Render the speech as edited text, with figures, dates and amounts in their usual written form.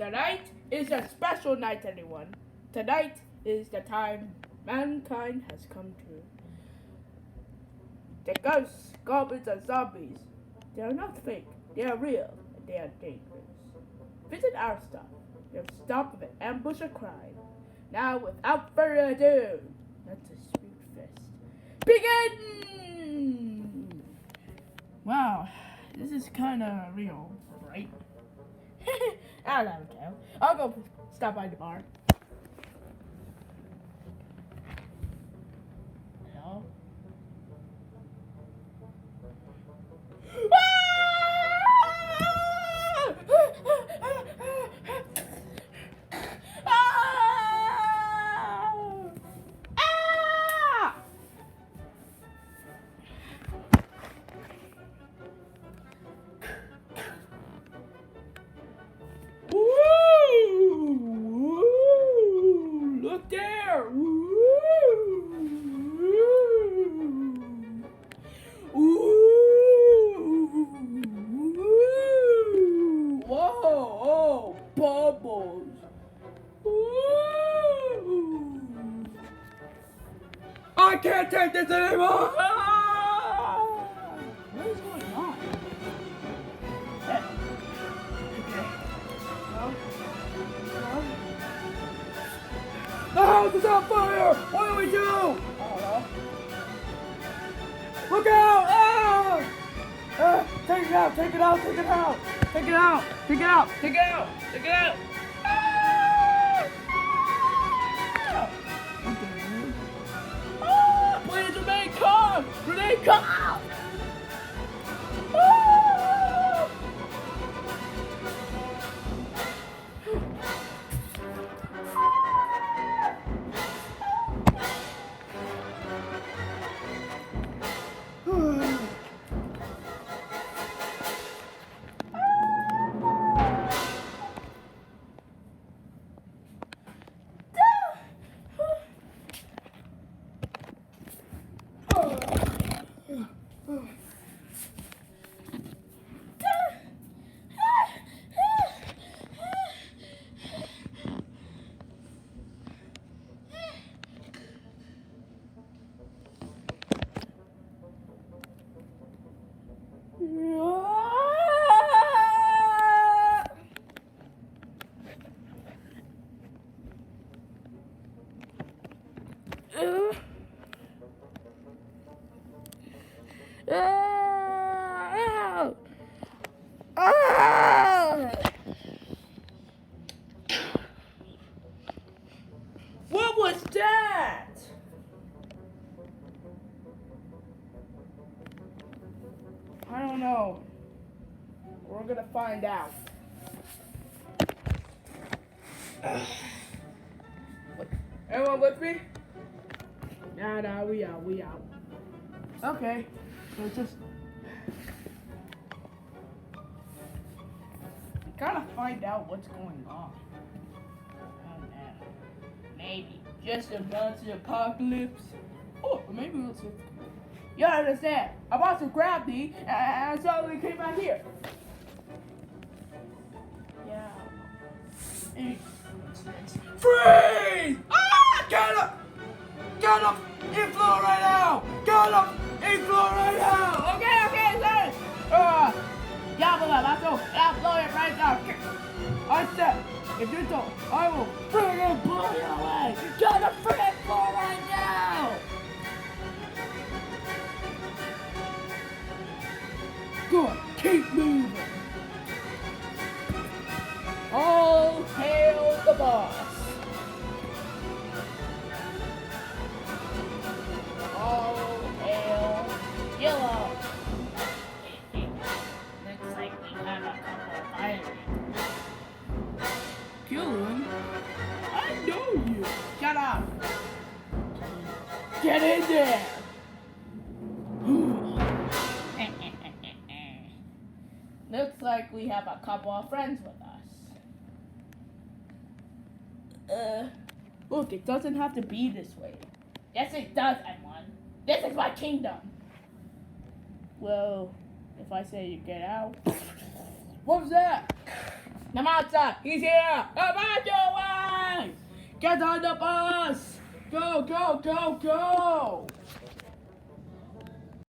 Tonight is a special night, everyone. Tonight is the time mankind has come to. The ghosts, goblins, and zombies, they are not fake. They are real, and they are dangerous. Visit our stuff. You'll stop with an ambush of crime. Now, without further ado, let the Spook Fest begin! Wow, this is kind of real, right? I'll never tell. I'll go stop by the bar. Hello? Look there! Whoa! Oh, bubbles! I can't take this anymore! What is going on? The house is on fire! What do we do? I don't know. Look out! Ah! Take it out! Take it out! Take it out! Take it out! Take it out! Take it out! Take it out! Ah! Ah! Please remain calm! Remain calm! Ah! What was that? I don't know. We're gonna find out. Anyone with me? Nah, we out. Okay, so just we gotta find out what's going on. Oh man, maybe just a monster apocalypse. Oh, maybe we'll see. You understand? I want to grab me, and suddenly came back here. Yeah. Freeze! Ah! Get up! Get up! Inflow right now! Get up! Inflow right now! Okay, sorry! Yeah, let's go! Yeah, blow it right now! I said, if you don't, I will friggin' blow you away! Get the friggin' floor right now! Good, keep moving! All hail the boss! All hail Yellow! Looks like we have a couple of irons. Kill him? I know you! Shut up! Get in there! Looks like we have a couple of friends with us. Look, it doesn't have to be this way. Yes, it does, M1. This is my kingdom. Well, if I say you get out. What was that? The monster, he's here! About your way! Get on the bus! Go, go, go, go!